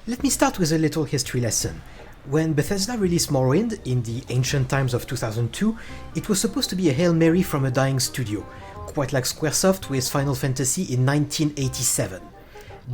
Let me start with a little history lesson. When Bethesda released Morrowind in the ancient times of 2002, it was supposed to be a Hail Mary from a dying studio, quite like Squaresoft with Final Fantasy in 1987.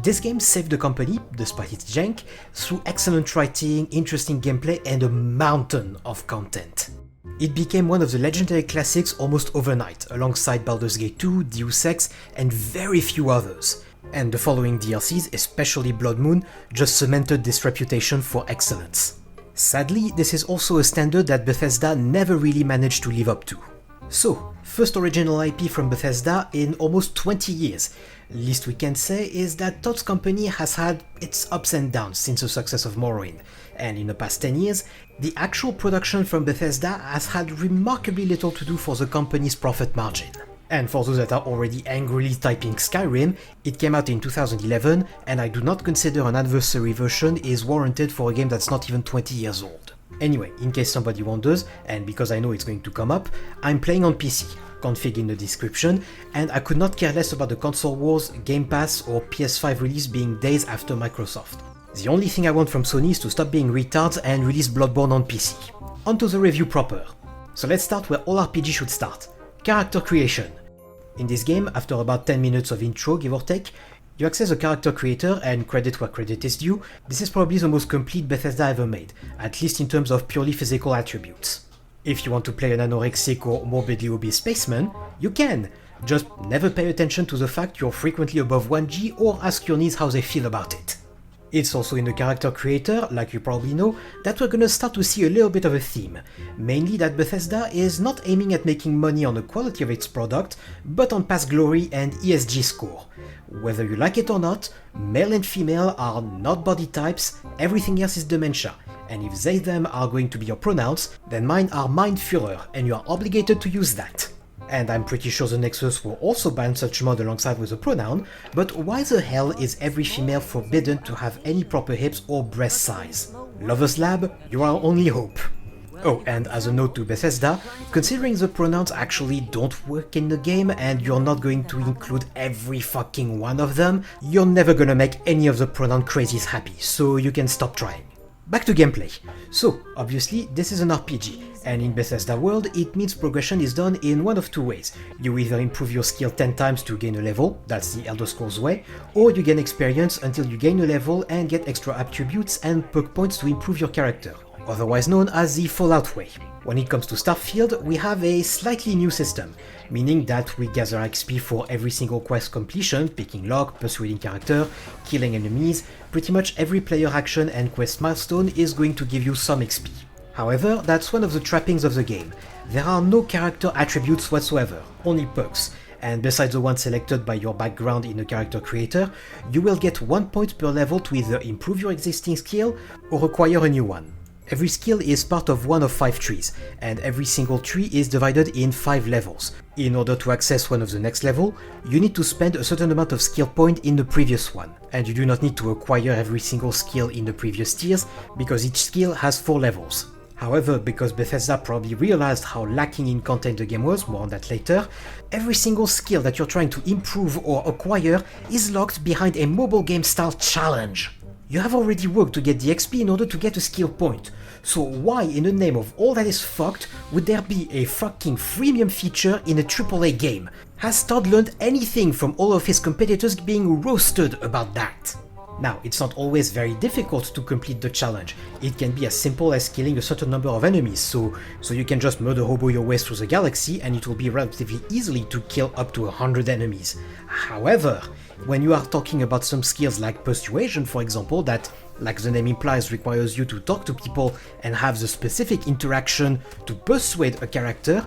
This game saved the company, despite its jank, through excellent writing, interesting gameplay, and a mountain of content. It became one of the legendary classics almost overnight, alongside Baldur's Gate 2, Deus Ex, and very few others. And the following DLCs, especially Blood Moon, just cemented this reputation for excellence. Sadly, this is also a standard that Bethesda never really managed to live up to. So, first original IP from Bethesda in almost 20 years. Least we can say is that Todd's company has had its ups and downs since the success of Morrowind, and in the past 10 years, the actual production from Bethesda has had remarkably little to do for the company's profit margin. And for those that are already angrily typing Skyrim, it came out in 2011, and I do not consider an anniversary version is warranted for a game that's not even 20 years old. Anyway, in case somebody wonders, and because I know it's going to come up, I'm playing on PC, config in the description, and I could not care less about the console wars, Game Pass or PS5 release being days after Microsoft. The only thing I want from Sony is to stop being retards and release Bloodborne on PC. Onto the review proper. So let's start where all RPG should start. Character creation. In this game, after about 10 minutes of intro, give or take, you access a character creator, and credit where credit is due, this is probably the most complete Bethesda ever made, at least in terms of purely physical attributes. If you want to play an anorexic or morbidly obese spaceman, you can. Just never pay attention to the fact you're frequently above 1G or ask your niece how they feel about it. It's also in the character creator, like you probably know, that we're gonna start to see a little bit of a theme. Mainly that Bethesda is not aiming at making money on the quality of its product, but on past glory and ESG score. Whether you like it or not, male and female are not body types, everything else is dementia. And if they them are going to be your pronouns, then mine are Mein Führer, and you are obligated to use that. And I'm pretty sure the Nexus will also ban such mod alongside with a pronoun, but why the hell is every female forbidden to have any proper hips or breast size? Lover's Lab, you are our only hope. Oh, and as a note to Bethesda, considering the pronouns actually don't work in the game and you're not going to include every fucking one of them, you're never gonna make any of the pronoun crazies happy, so you can stop trying. Back to gameplay. So, obviously, this is an RPG, and in Bethesda world, it means progression is done in one of two ways. You either improve your skill 10 times to gain a level, that's the Elder Scrolls way, or you gain experience until you gain a level and get extra attributes and perk points to improve your character, otherwise known as the Fallout way. When it comes to Starfield, we have a slightly new system, meaning that we gather XP for every single quest completion, picking lock, persuading character, killing enemies. Pretty much every player action and quest milestone is going to give you some XP. However, that's one of the trappings of the game. There are no character attributes whatsoever, only perks, and besides the one selected by your background in the character creator, you will get 1 point per level to either improve your existing skill or acquire a new one. Every skill is part of one of 5 trees, and every single tree is divided in 5 levels. In order to access one of the next level, you need to spend a certain amount of skill point in the previous one, and you do not need to acquire every single skill in the previous tiers, because each skill has 4 levels. However, because Bethesda probably realized how lacking in content the game was, more on that later, every single skill that you're trying to improve or acquire is locked behind a mobile game style challenge. You have already worked to get the XP in order to get a skill point, so why in the name of all that is fucked would there be a fucking freemium feature in a AAA game? Has Todd learned anything from all of his competitors being roasted about that? Now, it's not always very difficult to complete the challenge. It can be as simple as killing a certain number of enemies, so you can just murder hobo your way through the galaxy and it will be relatively easily to kill up to 100 enemies. However, when you are talking about some skills like persuasion, for example, that, like the name implies, requires you to talk to people and have the specific interaction to persuade a character,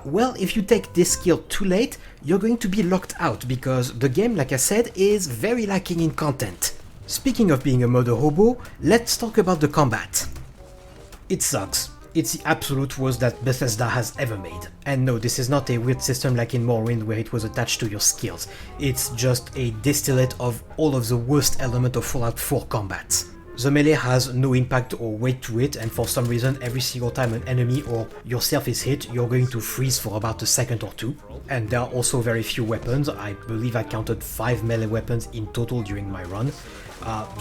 well, if you take this skill too late, you're going to be locked out because the game, like I said, is very lacking in content. Speaking of being a murder hobo, let's talk about the combat. It sucks. It's the absolute worst that Bethesda has ever made. And no, this is not a weird system like in Morrowind where it was attached to your skills. It's just a distillate of all of the worst elements of Fallout 4 combat. The melee has no impact or weight to it, and for some reason every single time an enemy or yourself is hit, you're going to freeze for about a second or two. And there are also very few weapons. I believe I counted 5 melee weapons in total during my run.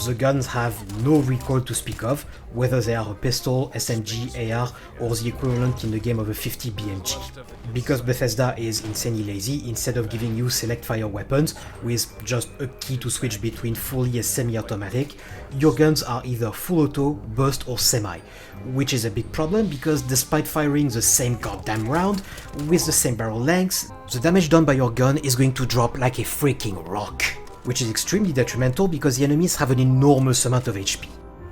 The guns have no recoil to speak of, whether they are a pistol, SMG, AR, or the equivalent in the game of a 50 BMG. Because Bethesda is insanely lazy, instead of giving you select fire weapons with just a key to switch between fully and semi-automatic, your guns are either full auto, burst, or semi, which is a big problem because despite firing the same goddamn round with the same barrel length, the damage done by your gun is going to drop like a freaking rock, which is extremely detrimental because the enemies have an enormous amount of HP.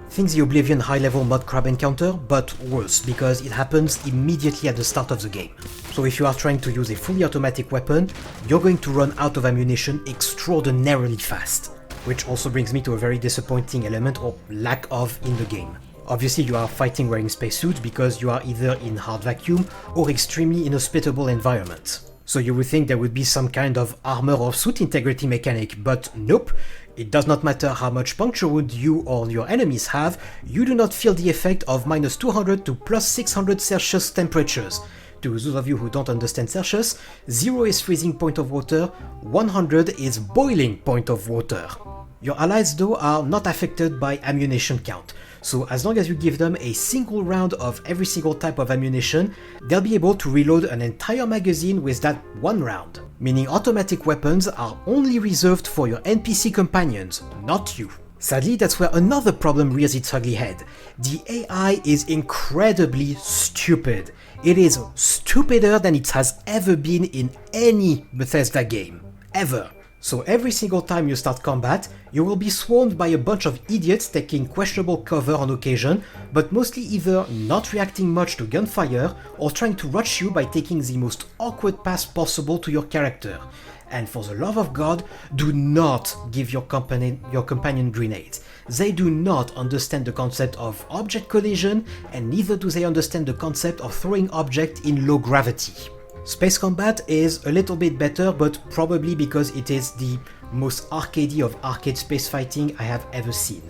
Think the Oblivion high-level mud crab encounter, but worse, because it happens immediately at the start of the game. So if you are trying to use a fully automatic weapon, you're going to run out of ammunition extraordinarily fast. Which also brings me to a very disappointing element or lack of in the game. Obviously you are fighting wearing spacesuits because you are either in hard vacuum or extremely inhospitable environments. So you would think there would be some kind of armor or suit integrity mechanic, but nope. It does not matter how much puncture wound you or your enemies have, you do not feel the effect of minus 200 to plus 600 Celsius temperatures. To those of you who don't understand Celsius, 0 is freezing point of water, 100 is boiling point of water. Your allies though are not affected by ammunition count, so as long as you give them a single round of every single type of ammunition, they'll be able to reload an entire magazine with that one round, meaning automatic weapons are only reserved for your NPC companions, not you. Sadly, that's where another problem rears its ugly head. The AI is incredibly stupid. It is stupider than it has ever been in any Bethesda game, ever. So every single time you start combat, you will be swarmed by a bunch of idiots taking questionable cover on occasion, but mostly either not reacting much to gunfire or trying to rush you by taking the most awkward path possible to your character. And for the love of God, do not give your companion grenades. They do not understand the concept of object collision, and neither do they understand the concept of throwing objects in low gravity. Space combat is a little bit better, but probably because it is the most arcadey of arcade space fighting I have ever seen.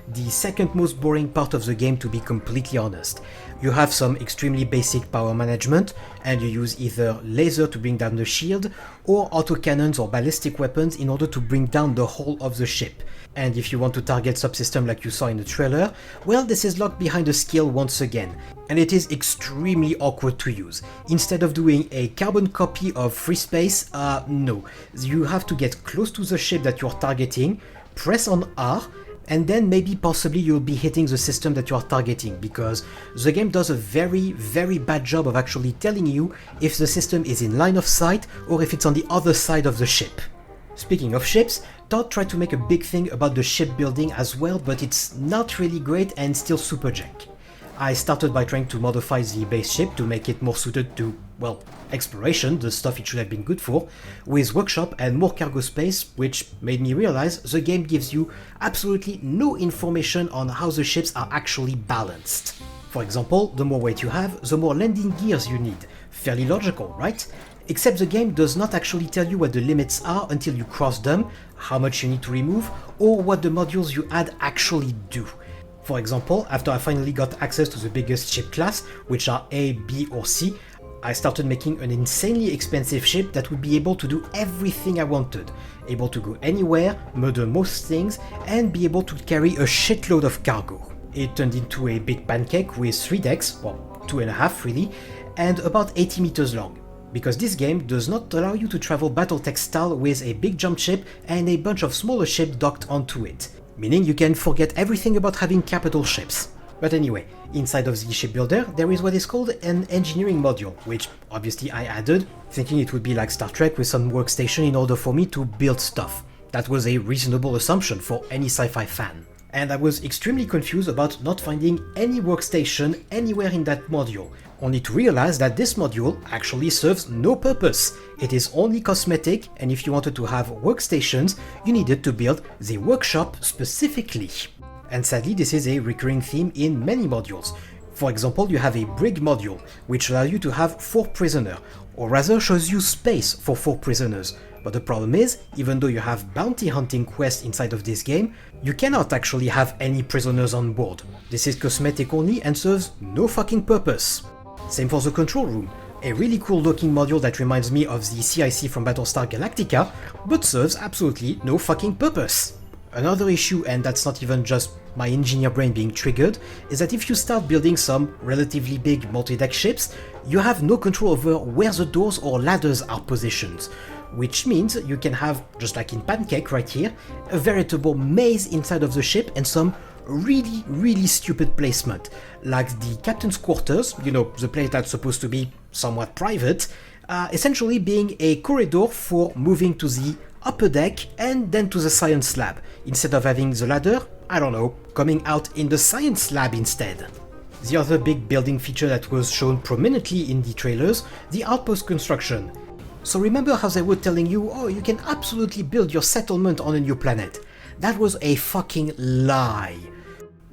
The second most boring part of the game, to be completely honest. You have some extremely basic power management, and you use either laser to bring down the shield, or autocannons or ballistic weapons in order to bring down the whole of the ship. And if you want to target subsystem like you saw in the trailer, well, this is locked behind a skill once again, and it is extremely awkward to use. Instead of doing a carbon copy of free space, no. You have to get close to the ship that you're targeting, press on R, and then maybe possibly you'll be hitting the system that you are targeting, because the game does a very, very bad job of actually telling you if the system is in line of sight or if it's on the other side of the ship. Speaking of ships, Todd tried to make a big thing about the ship building as well, but it's not really great and still super jank. I started by trying to modify the base ship to make it more suited to, well, exploration, the stuff it should have been good for, with workshop and more cargo space, which made me realize the game gives you absolutely no information on how the ships are actually balanced. For example, the more weight you have, the more landing gears you need. Fairly logical, right? Except the game does not actually tell you what the limits are until you cross them, how much you need to remove, or what the modules you add actually do. For example, after I finally got access to the biggest ship class, which are A, B or C, I started making an insanely expensive ship that would be able to do everything I wanted. Able to go anywhere, murder most things, and be able to carry a shitload of cargo. It turned into a big pancake with 3 decks, well, 2.5 really, and about 80 meters long. Because this game does not allow you to travel Battletech style with a big jump ship and a bunch of smaller ships docked onto it. Meaning you can forget everything about having capital ships. But anyway, inside of the shipbuilder there is what is called an engineering module, which obviously I added, thinking it would be like Star Trek with some workstation in order for me to build stuff. That was a reasonable assumption for any sci-fi fan. And I was extremely confused about not finding any workstation anywhere in that module, only to realize that this module actually serves no purpose. It is only cosmetic, and if you wanted to have workstations, you needed to build the workshop specifically. And sadly, this is a recurring theme in many modules. For example, you have a brig module, which allows you to have 4 prisoners, or rather shows you space for 4 prisoners. But the problem is, even though you have bounty hunting quests inside of this game, you cannot actually have any prisoners on board. This is cosmetic only and serves no fucking purpose. Same for the control room, a really cool looking module that reminds me of the CIC from Battlestar Galactica, but serves absolutely no fucking purpose. Another issue, and that's not even just my engineer brain being triggered, is that if you start building some relatively big multi-deck ships, you have no control over where the doors or ladders are positioned, which means you can have, just like in Pancake right here, a veritable maze inside of the ship and some really stupid placement, like the captain's quarters, you know, the place that's supposed to be somewhat private, essentially being a corridor for moving to the upper deck and then to the science lab, instead of having the ladder, I don't know, coming out in the science lab instead. The other big building feature that was shown prominently in the trailers, the outpost construction. So remember how they were telling you, oh, you can absolutely build your settlement on a new planet. That was a fucking lie.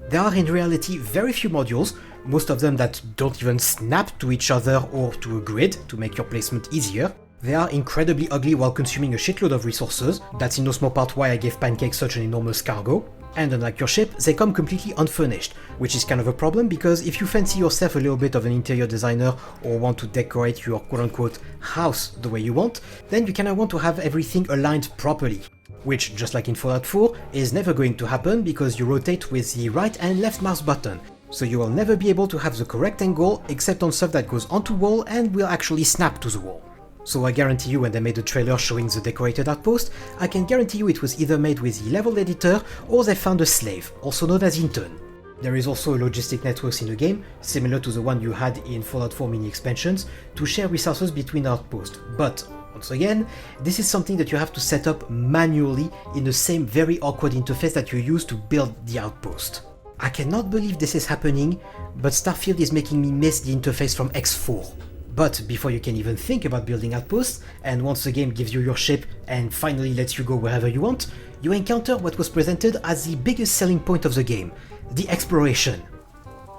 There are in reality very few modules, most of them that don't even snap to each other or to a grid to make your placement easier. They are incredibly ugly while consuming a shitload of resources, that's in no small part why I gave Pancake such an enormous cargo. And unlike your ship, they come completely unfurnished, which is kind of a problem because if you fancy yourself a little bit of an interior designer or want to decorate your quote-unquote house the way you want, then you kinda want to have everything aligned properly. Which, just like in Fallout 4, is never going to happen because you rotate with the right and left mouse button, so you will never be able to have the correct angle except on stuff that goes onto wall and will actually snap to the wall. So I guarantee you when they made a trailer showing the decorated outpost, I can guarantee you it was either made with the level editor or they found a slave, also known as intern. There is also a Logistic Networks in the game, similar to the one you had in Fallout 4 mini expansions, to share resources between outposts, but once again, this is something that you have to set up manually in the same very awkward interface that you use to build the outpost. I cannot believe this is happening, but Starfield is making me miss the interface from X4. But before you can even think about building outposts, and once the game gives you your ship and finally lets you go wherever you want, you encounter what was presented as the biggest selling point of the game, the exploration.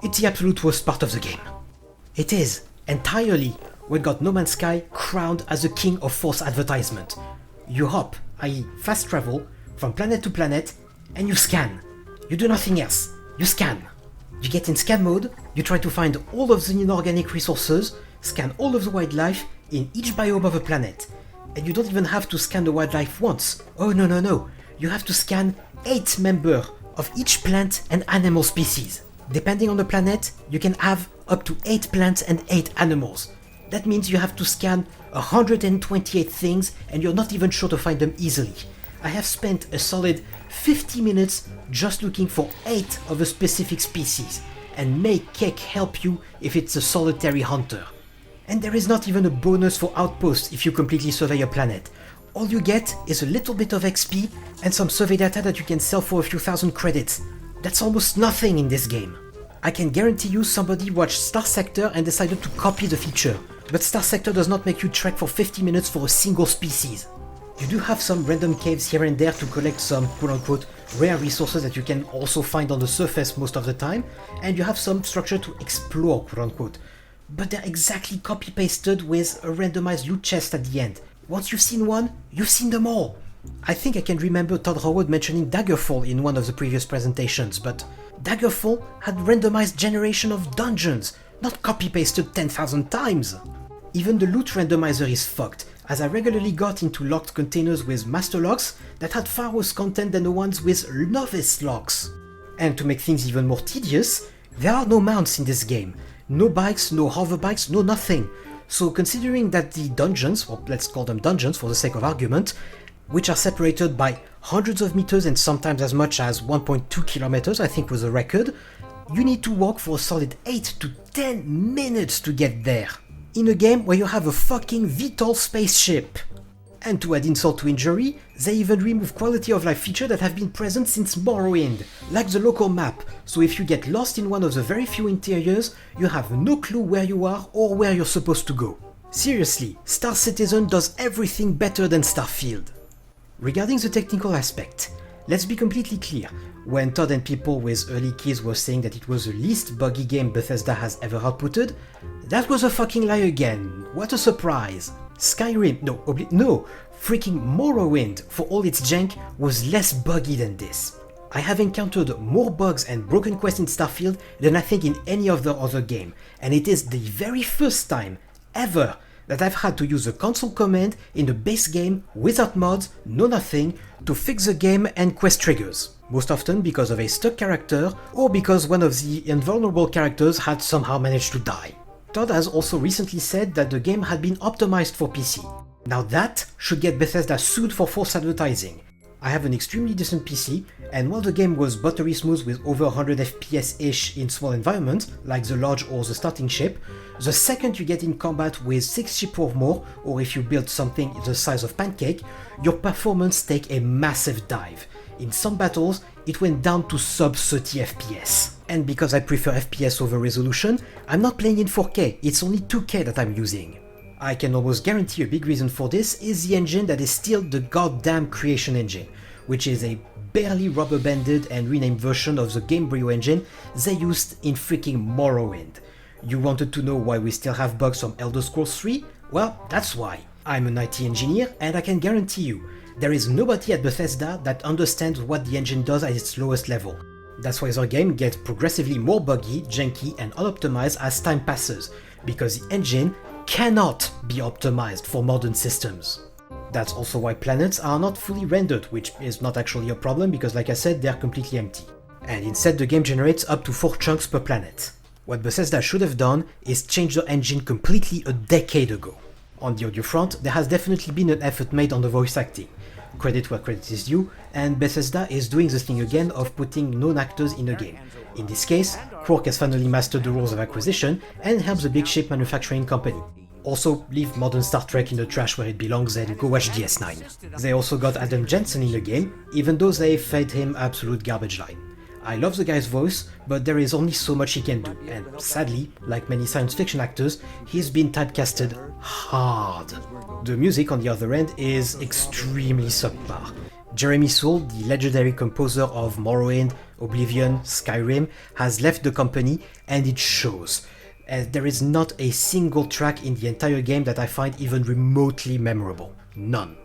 It's the absolute worst part of the game. It is, entirely. We got No Man's Sky crowned as the king of false advertisement. You hop, i.e. fast travel, from planet to planet, and you scan. You do nothing else, you scan. You get in scan mode, you try to find all of the inorganic resources, scan all of the wildlife in each biome of a planet. And you don't even have to scan the wildlife once. Oh no, you have to scan 8 members of each plant and animal species. Depending on the planet, you can have up to 8 plants and 8 animals. That means you have to scan 128 things and you're not even sure to find them easily. I have spent a solid 50 minutes just looking for 8 of a specific species, and may Keck help you if it's a solitary hunter. And there is not even a bonus for outposts if you completely survey a planet. All you get is a little bit of XP and some survey data that you can sell for a few thousand credits. That's almost nothing in this game. I can guarantee you somebody watched Star Sector and decided to copy the feature, but Star Sector does not make you trek for 50 minutes for a single species. You do have some random caves here and there to collect some quote-unquote rare resources that you can also find on the surface most of the time, and you have some structure to explore quote-unquote, but they're exactly copy-pasted with a randomized loot chest at the end. Once you've seen one, you've seen them all. I think I can remember Todd Howard mentioning Daggerfall in one of the previous presentations, but Daggerfall had randomized generation of dungeons, not copy-pasted 10,000 times. Even the loot randomizer is fucked, as I regularly got into locked containers with master locks that had far worse content than the ones with novice locks. And to make things even more tedious, there are no mounts in this game. No bikes, no hover bikes, no nothing. So considering that the dungeons, or let's call them dungeons for the sake of argument, which are separated by hundreds of meters and sometimes as much as 1.2 kilometers, I think was a record, you need to walk for a solid 8 to 10 minutes to get there. In a game where you have a fucking VTOL spaceship. And to add insult to injury, they even remove quality of life features that have been present since Morrowind, like the local map, so if you get lost in one of the very few interiors, you have no clue where you are or where you're supposed to go. Seriously, Star Citizen does everything better than Starfield. Regarding the technical aspect, let's be completely clear, when Todd and people with early keys were saying that it was the least buggy game Bethesda has ever outputted, that was a fucking lie again, what a surprise. Skyrim, no, freaking Morrowind, for all its jank, was less buggy than this. I have encountered more bugs and broken quests in Starfield than I think in any other game, and it is the very first time, ever, that I've had to use a console command in the base game without mods, no nothing, to fix the game and quest triggers. Most often because of a stuck character, or because one of the invulnerable characters had somehow managed to die. Todd has also recently said that the game had been optimized for PC. Now that should get Bethesda sued for false advertising. I have an extremely decent PC, and while the game was buttery smooth with over 100 FPS-ish in small environments, like the lodge or the starting ship, the second you get in combat with 6 ships or more, or if you build something the size of pancake, your performance takes a massive dive. In some battles, it went down to sub 30 FPS. And because I prefer FPS over resolution, I'm not playing in 4K, it's only 2K that I'm using. I can almost guarantee a big reason for this is the engine that is still the goddamn Creation engine, which is a barely rubber-banded and renamed version of the Gamebryo engine they used in freaking Morrowind. You wanted to know why we still have bugs from Elder Scrolls 3? Well, that's why. I'm an IT engineer and I can guarantee you, there is nobody at Bethesda that understands what the engine does at its lowest level. That's why their game gets progressively more buggy, janky and unoptimized as time passes, because the engine cannot be optimized for modern systems. That's also why planets are not fully rendered, which is not actually a problem because like I said, they're completely empty. And instead the game generates up to 4 chunks per planet. What Bethesda should have done is change the engine completely a decade ago. On the audio front, there has definitely been an effort made on the voice acting. Credit where credit is due, and Bethesda is doing the thing again of putting known actors in a game. In this case, Quark has finally mastered the rules of acquisition and helps the big ship manufacturing company. Also, leave modern Star Trek in the trash where it belongs and go watch DS9. They also got Adam Jensen in the game, even though they fed him absolute garbage line. I love the guy's voice, but there is only so much he can do, and sadly, like many science fiction actors, he's been typecasted hard. The music on the other end is extremely subpar. Jeremy Soule, the legendary composer of Morrowind, Oblivion, Skyrim, has left the company, and it shows. As there is not a single track in the entire game that I find even remotely memorable. None.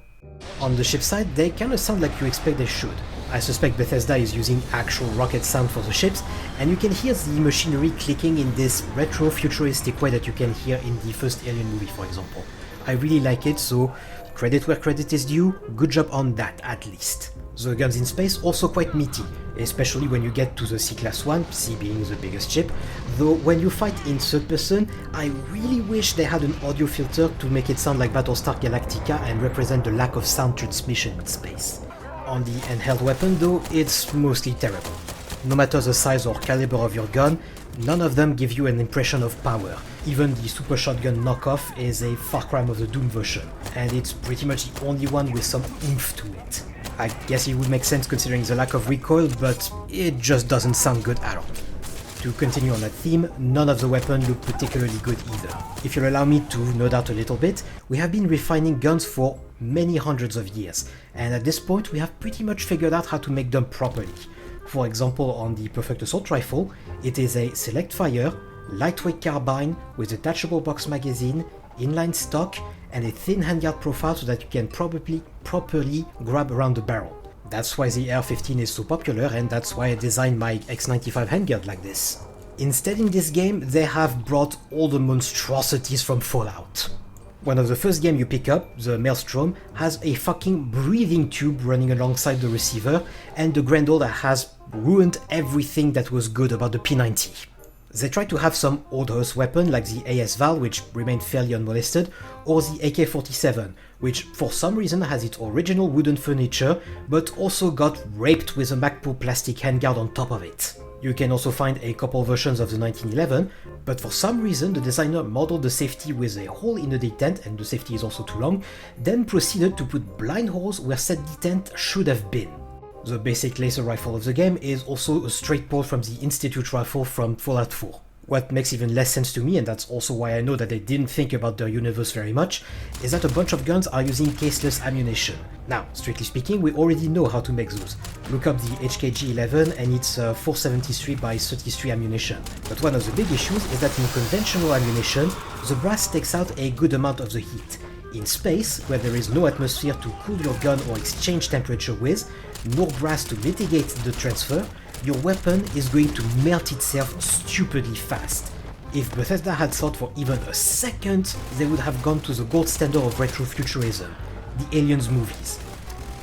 On the ship side, they kinda sound like you expect they should. I suspect Bethesda is using actual rocket sound for the ships, and you can hear the machinery clicking in this retro-futuristic way that you can hear in the first Alien movie, for example. I really like it, so credit where credit is due, good job on that at least. The guns in space also quite meaty, especially when you get to the C-Class one, C being the biggest ship, though when you fight in third person, I really wish they had an audio filter to make it sound like Battlestar Galactica and represent the lack of sound transmission in space. On the handheld weapon though, it's mostly terrible. No matter the size or caliber of your gun, none of them give you an impression of power. Even the super shotgun knockoff is a Far Cry of the Doom version, and it's pretty much the only one with some oomph to it. I guess it would make sense considering the lack of recoil, but it just doesn't sound good at all. To continue on that theme, none of the weapons look particularly good either. If you'll allow me to nerd out a little bit, we have been refining guns for many hundreds of years, and at this point we have pretty much figured out how to make them properly. For example, on the Perfect Assault Rifle, it is a select fire, lightweight carbine with detachable box magazine, inline stock, and a thin handguard profile so that you can properly grab around the barrel. That's why the AR-15 is so popular, and that's why I designed my X95 handguard like this. Instead in this game, they have brought all the monstrosities from Fallout. One of the first games you pick up, the Maelstrom, has a fucking breathing tube running alongside the receiver, and the Grendel has ruined everything that was good about the P90. They tried to have some old house weapon like the AS-Val, which remained fairly unmolested, or the AK-47, which for some reason has its original wooden furniture, but also got raped with a Magpul plastic handguard on top of it. You can also find a couple versions of the 1911, but for some reason the designer modeled the safety with a hole in the detent, and the safety is also too long, then proceeded to put blind holes where said detent should have been. The basic laser rifle of the game is also a straight port from the Institute rifle from Fallout 4. What makes even less sense to me, and that's also why I know that they didn't think about their universe very much, is that a bunch of guns are using caseless ammunition. Now, strictly speaking, we already know how to make those. Look up the HKG-11 and it's 473 by 33 ammunition. But one of the big issues is that in conventional ammunition, the brass takes out a good amount of the heat. In space, where there is no atmosphere to cool your gun or exchange temperature with, nor brass to mitigate the transfer, your weapon is going to melt itself stupidly fast. If Bethesda had thought for even a second, they would have gone to the gold standard of retrofuturism, the Aliens movies.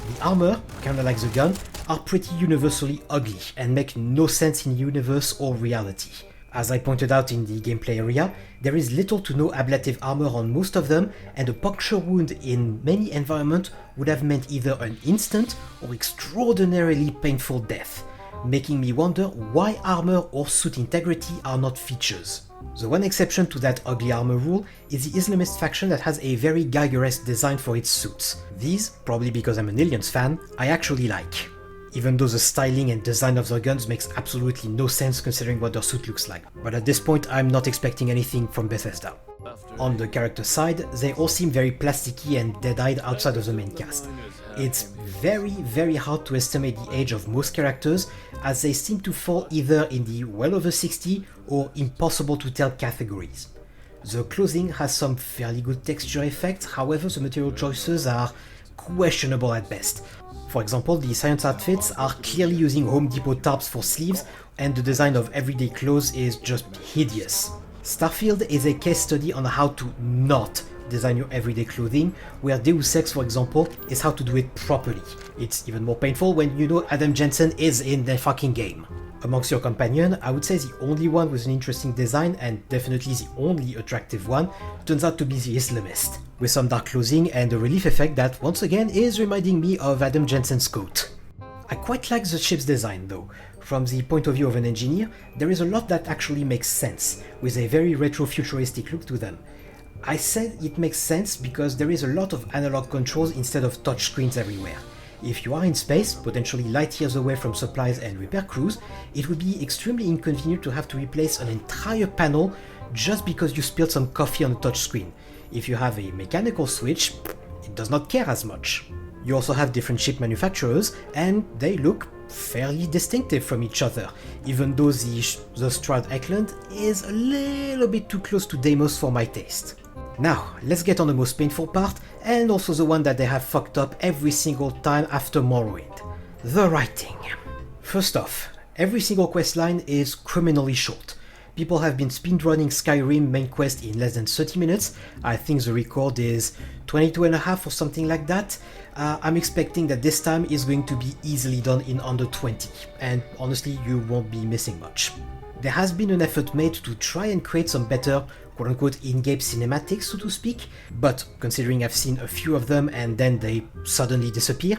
The armor, kinda like the gun, are pretty universally ugly and make no sense in universe or reality. As I pointed out in the gameplay area, there is little to no ablative armor on most of them, and a puncture wound in many environments would have meant either an instant or extraordinarily painful death, making me wonder why armor or suit integrity are not features. The one exception to that ugly armor rule is the Islamist faction that has a very Geiger-esque design for its suits. These, probably because I'm an Aliens fan, I actually like, even though the styling and design of their guns makes absolutely no sense considering what their suit looks like. But at this point, I'm not expecting anything from Bethesda. On the character side, they all seem very plasticky and dead-eyed outside of the main cast. It's very hard to estimate the age of most characters, as they seem to fall either in the well over 60 or impossible to tell categories. The clothing has some fairly good texture effects, however the material choices are questionable at best. For example, the science outfits are clearly using Home Depot tarps for sleeves, and the design of everyday clothes is just hideous. Starfield is a case study on how to not design your everyday clothing, where Deus Ex, for example, is how to do it properly. It's even more painful when you know Adam Jensen is in the fucking game. Amongst your companion, I would say the only one with an interesting design, and definitely the only attractive one, turns out to be the Islamist, with some dark clothing and a relief effect that once again is reminding me of Adam Jensen's coat. I quite like the ship's design though. From the point of view of an engineer, there is a lot that actually makes sense, with a very retro-futuristic look to them. I said it makes sense because there is a lot of analog controls instead of touchscreens everywhere. If you are in space, potentially light years away from supplies and repair crews, it would be extremely inconvenient to have to replace an entire panel just because you spilled some coffee on a touchscreen. If you have a mechanical switch, it does not care as much. You also have different ship manufacturers, and they look fairly distinctive from each other, even though the Stroud Eklund is a little bit too close to Deimos for my taste. Now, let's get on the most painful part, and also the one that they have fucked up every single time after Morrowind. The writing. First off, every single questline is criminally short. People have been speedrunning Skyrim main quest in less than 30 minutes, I think the record is 22 and a half or something like that. I'm expecting that this time is going to be easily done in under 20, and honestly you won't be missing much. There has been an effort made to try and create some better quote-unquote in-game cinematics, so to speak, but considering I've seen a few of them and then they suddenly disappear,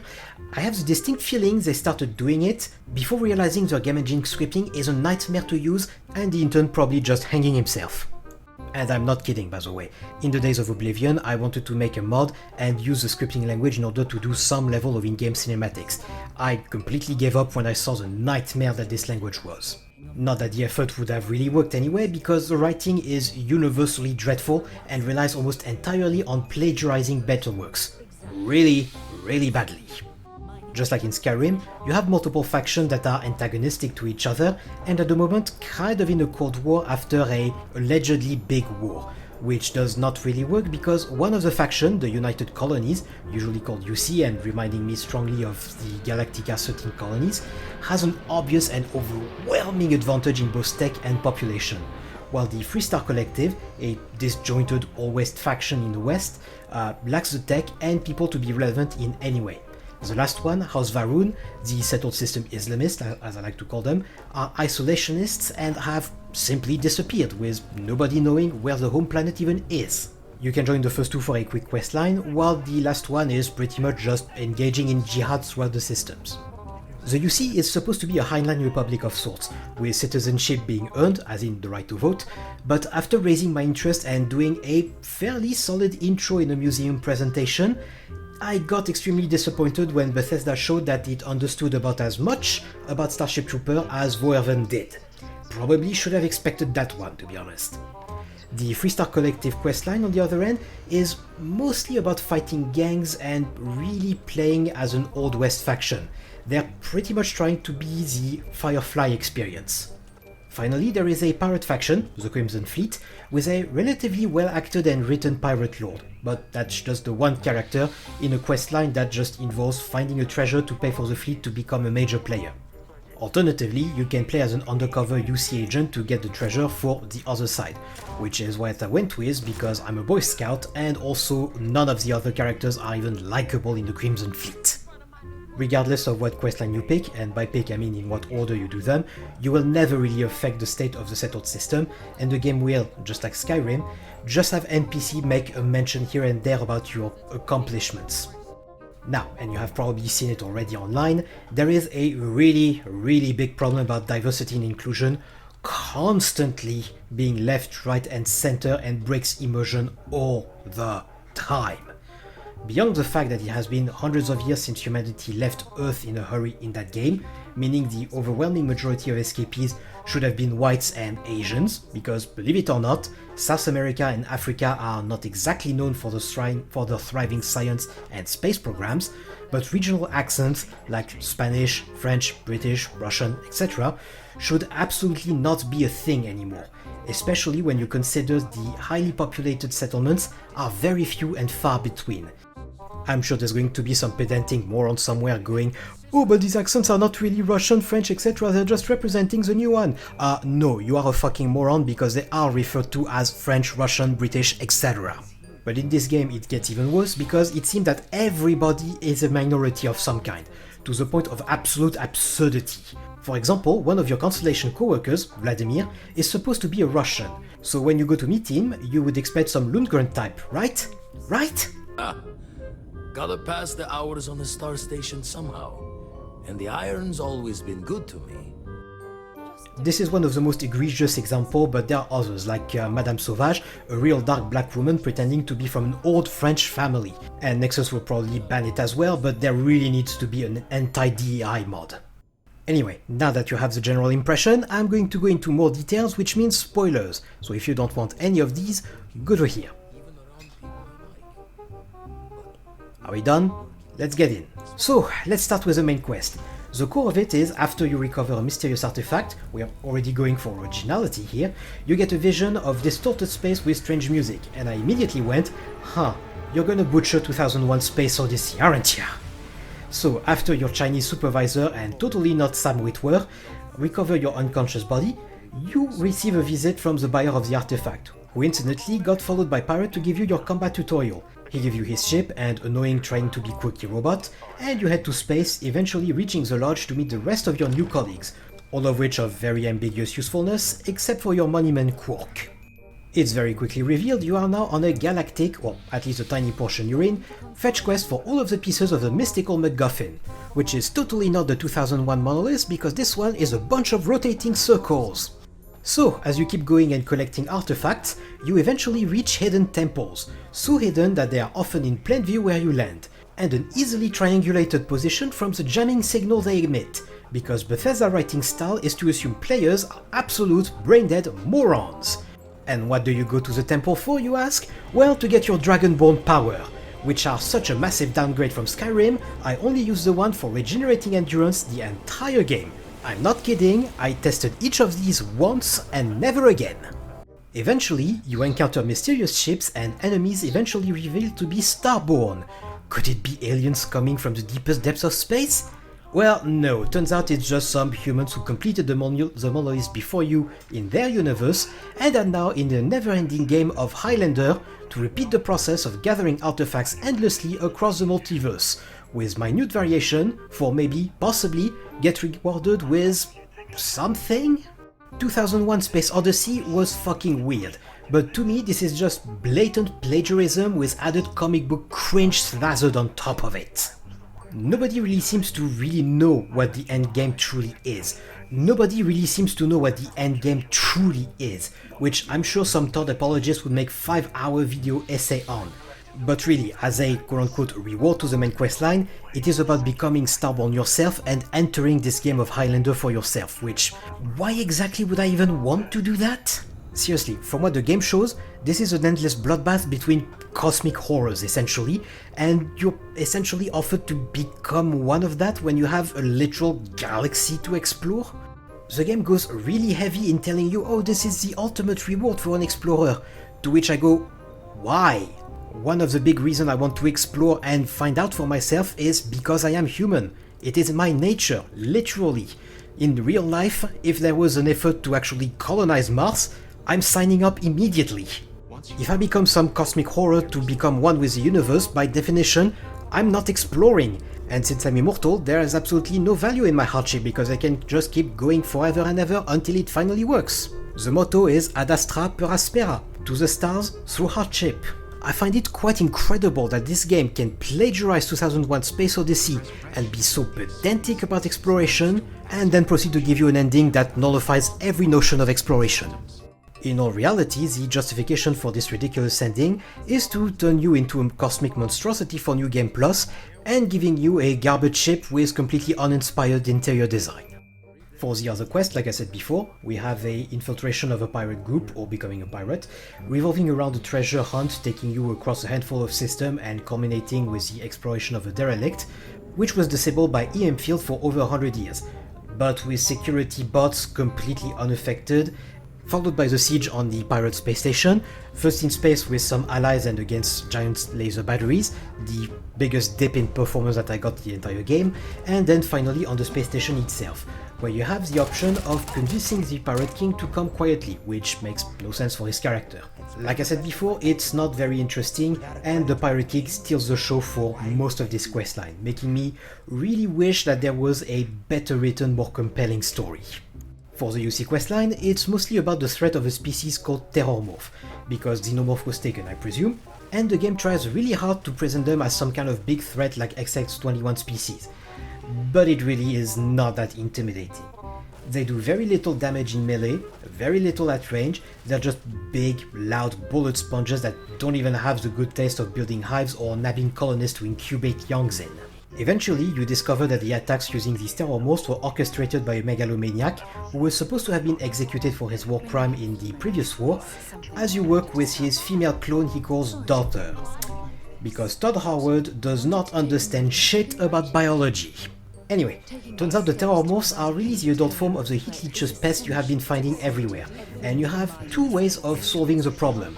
I have the distinct feeling they started doing it before realizing their game engine scripting is a nightmare to use and the intern probably just hanging himself. And I'm not kidding, by the way. In the days of Oblivion, I wanted to make a mod and use the scripting language in order to do some level of in-game cinematics. I completely gave up when I saw the nightmare that this language was. Not that the effort would have really worked anyway, because the writing is universally dreadful and relies almost entirely on plagiarizing better works. Really badly. Just like in Skyrim, you have multiple factions that are antagonistic to each other, and at the moment kind of in a cold war after a allegedly big war, which does not really work because one of the factions, the United Colonies, usually called UC and reminding me strongly of the Galactica 13 colonies, has an obvious and overwhelming advantage in both tech and population, while the Freestar Collective, a disjointed All-West faction in the West, lacks the tech and people to be relevant in any way. The last one, House Varun, the settled system Islamists, as I like to call them, are isolationists and have simply disappeared, with nobody knowing where the home planet even is. You can join the first two for a quick questline, while the last one is pretty much just engaging in jihad throughout the systems. The UC is supposed to be a Heinlein Republic of sorts, with citizenship being earned, as in the right to vote, but after raising my interest and doing a fairly solid intro in a museum presentation, I got extremely disappointed when Bethesda showed that it understood about as much about Starship Trooper as Voerven did. Probably should have expected that one, to be honest. The Freestar Collective questline, on the other end, is mostly about fighting gangs and really playing as an Old West faction. They're pretty much trying to be the Firefly experience. Finally, there is a pirate faction, the Crimson Fleet, with a relatively well-acted and written pirate lord, but that's just the one character in a questline that just involves finding a treasure to pay for the fleet to become a major player. Alternatively, you can play as an undercover UC agent to get the treasure for the other side, which is what I went with because I'm a Boy Scout and also none of the other characters are even likable in the Crimson Fleet. Regardless of what questline you pick, and by pick I mean in what order you do them, you will never really affect the state of the settled system, and the game will, just like Skyrim, just have NPC make a mention here and there about your accomplishments. Now, and you have probably seen it already online, there is a really big problem about diversity and inclusion constantly being left, right and center and breaks immersion all the time. Beyond the fact that it has been hundreds of years since humanity left Earth in a hurry in that game, meaning the overwhelming majority of escapees should have been whites and Asians, because believe it or not, South America and Africa are not exactly known for their thriving science and space programs, but regional accents like Spanish, French, British, Russian, etc. should absolutely not be a thing anymore, especially when you consider the highly populated settlements are very few and far between. I'm sure there's going to be some pedantic moron somewhere going, "Oh, but these accents are not really Russian, French, etc. They're just representing the new one." No, you are a fucking moron because they are referred to as French, Russian, British, etc. But in this game it gets even worse because it seems that everybody is a minority of some kind, to the point of absolute absurdity. For example, one of your Constellation co-workers, Vladimir, is supposed to be a Russian, so when you go to meet him, you would expect some Lundgren type, right? Right? Gotta pass the hours on the star station somehow. And the iron's always been good to me. This is one of the most egregious examples, but there are others, like Madame Sauvage, a real dark black woman pretending to be from an old French family. And Nexus will probably ban it as well, but there really needs to be an anti-DEI mod. Anyway, now that you have the general impression, I'm going to go into more details, which means spoilers, so if you don't want any of these, go to here. Are we done? Let's get in. So, let's start with the main quest. The core of it is, after you recover a mysterious artifact, we are already going for originality here, you get a vision of distorted space with strange music, and I immediately went, you're gonna butcher 2001 Space Odyssey, aren't ya? So, after your Chinese supervisor, and totally not Sam Witwer, recover your unconscious body, you receive a visit from the buyer of the artifact, who incidentally got followed by Pirate to give you your combat tutorial. He gave you his ship and annoying trying to be quirky robot, and you head to space, eventually reaching the lodge to meet the rest of your new colleagues, all of which of very ambiguous usefulness, except for your moneyman Quark. It's very quickly revealed you are now on a galactic, or at least a tiny portion you're in, fetch quest for all of the pieces of the mystical MacGuffin, which is totally not the 2001 monolith because this one is a bunch of rotating circles. So, as you keep going and collecting artifacts, you eventually reach hidden temples, so hidden that they are often in plain view where you land, and an easily triangulated position from the jamming signal they emit, because Bethesda writing style is to assume players are absolute brain-dead morons. And what do you go to the temple for, you ask? Well, to get your Dragonborn power, which are such a massive downgrade from Skyrim, I only use the one for regenerating endurance the entire game. I'm not kidding, I tested each of these once and never again. Eventually, you encounter mysterious ships and enemies eventually revealed to be starborn. Could it be aliens coming from the deepest depths of space? Well, no, turns out it's just some humans who completed the monolith before you in their universe and are now in the never-ending game of Highlander to repeat the process of gathering artifacts endlessly across the multiverse, with minute variation for maybe, possibly, get rewarded with something? 2001 Space Odyssey was fucking weird, but to me this is just blatant plagiarism with added comic book cringe slathered on top of it. Nobody really seems to really know what the endgame truly is. Nobody really seems to know what the endgame truly is, which I'm sure some Todd apologists would make 5-hour video essay on. But really, as a quote-unquote reward to the main questline, it is about becoming Starborn yourself and entering this game of Highlander for yourself, which, why exactly would I even want to do that? Seriously, from what the game shows, this is an endless bloodbath between cosmic horrors essentially, and you're essentially offered to become one of that when you have a literal galaxy to explore. The game goes really heavy in telling you, oh, this is the ultimate reward for an explorer, to which I go, why? One of the big reasons I want to explore and find out for myself is because I am human. It is my nature, literally. In real life, if there was an effort to actually colonize Mars, I'm signing up immediately. If I become some cosmic horror to become one with the universe, by definition, I'm not exploring. And since I'm immortal, there is absolutely no value in my hardship because I can just keep going forever and ever until it finally works. The motto is ad astra per aspera, to the stars through hardship. I find it quite incredible that this game can plagiarize 2001 Space Odyssey and be so pedantic about exploration, and then proceed to give you an ending that nullifies every notion of exploration. In all reality, the justification for this ridiculous ending is to turn you into a cosmic monstrosity for New Game Plus and giving you a garbage ship with completely uninspired interior design. For the other quest, like I said before, we have a infiltration of a pirate group, or becoming a pirate, revolving around a treasure hunt taking you across a handful of systems and culminating with the exploration of a derelict, which was disabled by EM Field for over 100 years, but with security bots completely unaffected, followed by the siege on the pirate space station, first in space with some allies and against giant laser batteries, the biggest dip in performance that I got the entire game, and then finally on the space station itself, where you have the option of convincing the Pirate King to come quietly, which makes no sense for his character. Like I said before, it's not very interesting, and the Pirate King steals the show for most of this questline, making me really wish that there was a better written, more compelling story. For the UC questline, it's mostly about the threat of a species called Terrormorph, because Xenomorph was taken, I presume, and the game tries really hard to present them as some kind of big threat like XX-21 species. But it really is not that intimidating. They do very little damage in melee, very little at range, they're just big, loud bullet sponges that don't even have the good taste of building hives or nabbing colonists to incubate youngs in. Eventually, you discover that the attacks using these terrormorphs were orchestrated by a megalomaniac who was supposed to have been executed for his war crime in the previous war, as you work with his female clone he calls Daughter. Because Todd Howard does not understand shit about biology. Anyway, turns out the terrormorphs are really the adult form of the heat-leeches pest you have been finding everywhere, and you have two ways of solving the problem.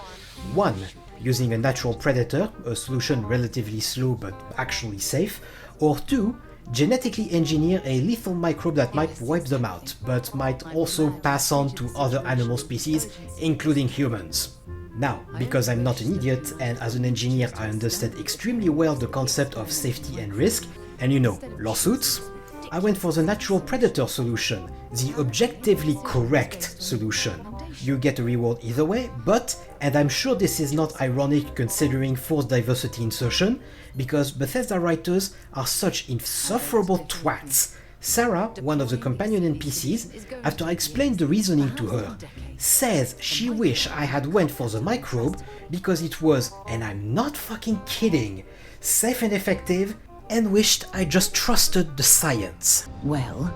One, using a natural predator, a solution relatively slow but actually safe, or two, genetically engineer a lethal microbe that might wipe them out, but might also pass on to other animal species, including humans. Now, because I'm not an idiot, and as an engineer I understand extremely well the concept of safety and risk, and you know, lawsuits, I went for the natural predator solution, the objectively correct solution. You get a reward either way, but, and I'm sure this is not ironic considering forced diversity insertion, because Bethesda writers are such insufferable twats. Sarah, one of the companion NPCs, after I explained the reasoning to her, says she wish I had went for the microbe because it was, and I'm not fucking kidding, safe and effective, and wished I just trusted the science. Well,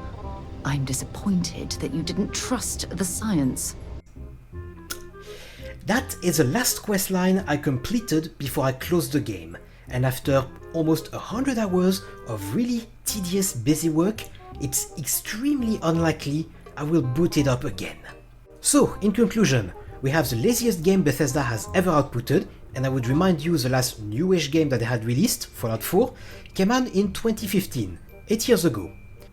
I'm disappointed that you didn't trust the science. That is the last questline I completed before I closed the game, and after almost 100 hours of really tedious busy work, it's extremely unlikely I will boot it up again. So, in conclusion, we have the laziest game Bethesda has ever outputted, and I would remind you the last newish game that they had released, Fallout 4, came out in 2015, 8 years ago.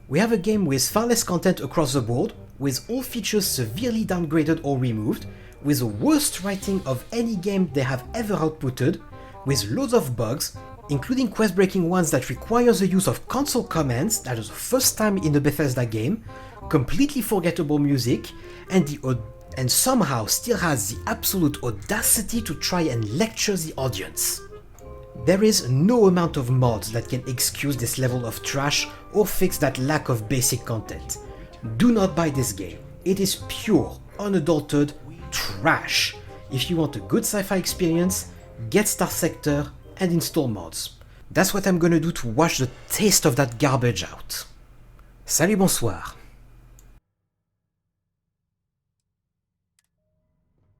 We have a game with far less content across the board, with all features severely downgraded or removed, with the worst writing of any game they have ever outputted, with loads of bugs, including quest-breaking ones that require the use of console commands, that is the first time in a Bethesda game, completely forgettable music, and somehow still has the absolute audacity to try and lecture the audience. There is no amount of mods that can excuse this level of trash or fix that lack of basic content. Do not buy this game. It is pure, unadulterated trash. If you want a good sci-fi experience, get Star Sector and install mods. That's what I'm gonna do to wash the taste of that garbage out. Salut, bonsoir.